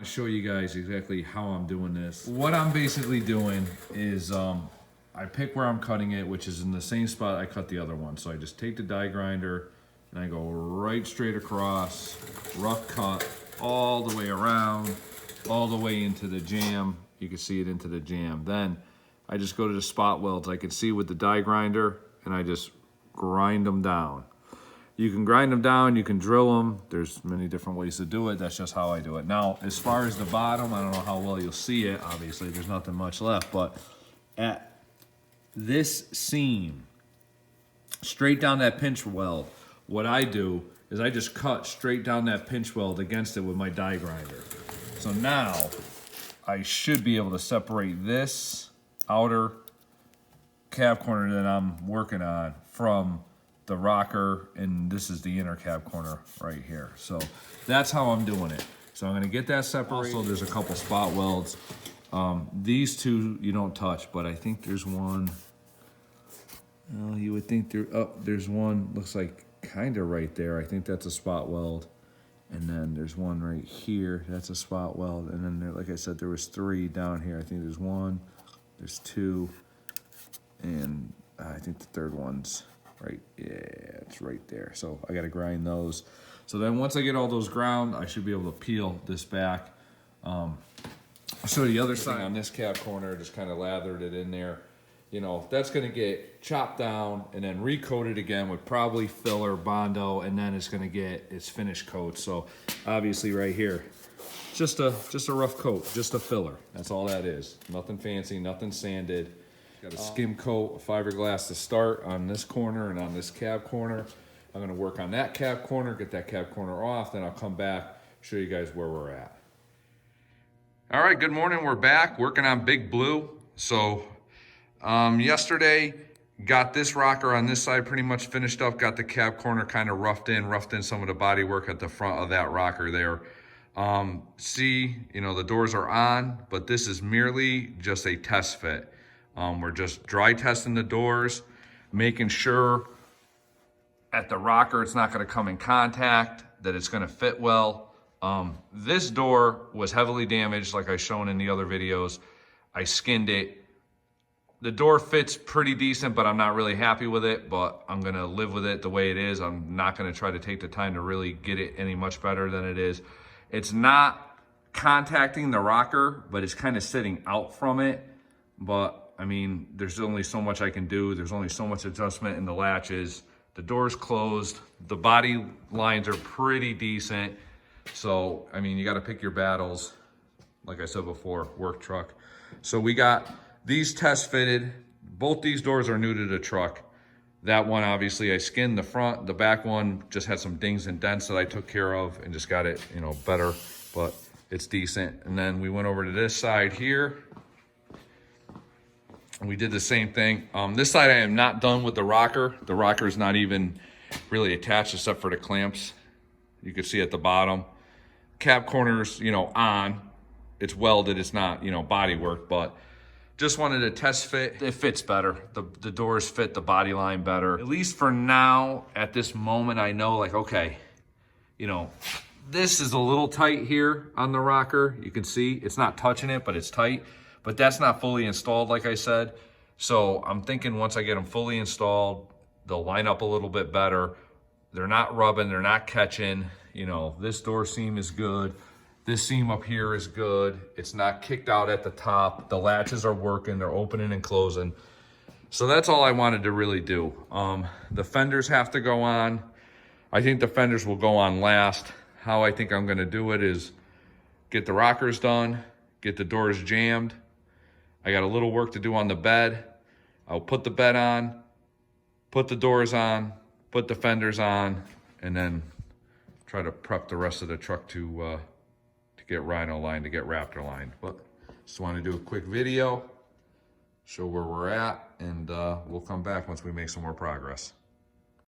I'll show you guys exactly how I'm doing this. What I'm basically doing is I pick where I'm cutting it, which is in the same spot I cut the other one. So I just take the die grinder and I go right straight across, rough cut all the way around, all the way into the jamb. You can see it into the jamb. Then I just go to the spot welds. I can see with the die grinder and I just grind them down. You can grind them down, you can drill them. There's many different ways to do it. That's just how I do it. Now, as far as the bottom, I don't know how well you'll see it. Obviously, there's nothing much left, but at this seam, straight down that pinch weld, what I do is I just cut straight down that pinch weld against it with my die grinder. So now, I should be able to separate this outer cab corner that I'm working on from the rocker, and this is the inner cab corner right here. So that's how I'm doing it. So I'm gonna get that separated. Also, there's a couple spot welds. These two you don't touch, but I think there's one. Well, you would think there's one, looks like kind of right there. I think that's a spot weld. And then there's one right here, that's a spot weld. And then there, like I said, there was 3 down here. I think there's 1, there's 2, and I think the third one's right, yeah, it's right there. So I gotta grind those. So then once I get all those ground, I should be able to peel this back. I'll show you the other side. On this cab corner, just kind of lathered it in there. You know, that's gonna get chopped down and then recoated again with probably filler, Bondo, and then it's gonna get its finished coat. So obviously right here, just a rough coat, just a filler. That's all that is. Nothing fancy, nothing sanded. Got a skim coat of fiberglass to start on this corner and on this cab corner. I'm gonna work on that cab corner, get that cab corner off, then I'll come back, show you guys where we're at. All right, good morning, we're back working on Big Blue. So yesterday, got this rocker on this side pretty much finished up, got the cab corner kind of roughed in some of the body work at the front of that rocker there. See, you know, the doors are on, but this is merely just a test fit. We're just dry testing the doors, making sure at the rocker it's not going to come in contact, that it's going to fit well. This door was heavily damaged, like I've shown in the other videos. I skinned it. The door fits pretty decent, but I'm not really happy with it, but I'm going to live with it the way it is. I'm not going to try to take the time to really get it any much better than it is. It's not contacting the rocker, but it's kind of sitting out from it. But I mean, there's only so much I can do. There's only so much adjustment in the latches. The door's closed. The body lines are pretty decent. So, I mean, you got to pick your battles. Like I said before, work truck. So we got these test fitted. Both these doors are new to the truck. That one, obviously, I skinned the front. The back one just had some dings and dents that I took care of and just got it, you know, better, but it's decent. And then we went over to this side here. We did the same thing. This side I am not done with the rocker. The rocker is not even really attached except for the clamps. You can see at the bottom. Cab corners, you know, on. It's welded, it's not, you know, body work, but just wanted to test fit. It fits better. The doors fit the body line better. At least for now, at this moment, I know like, okay, you know, this is a little tight here on the rocker. You can see it's not touching it, but it's tight. But that's not fully installed, like I said. So I'm thinking once I get them fully installed, they'll line up a little bit better. They're not rubbing, they're not catching. You know, this door seam is good. This seam up here is good. It's not kicked out at the top. The latches are working, they're opening and closing. So that's all I wanted to really do. The fenders have to go on. I think the fenders will go on last. How I think I'm gonna do it is get the rockers done, get the doors jammed. I got a little work to do on the bed. I'll put the bed on, put the doors on, put the fenders on, and then try to prep the rest of the truck to get Rhino lined, to get Raptor lined. But just want to do a quick video, show where we're at, and we'll come back once we make some more progress.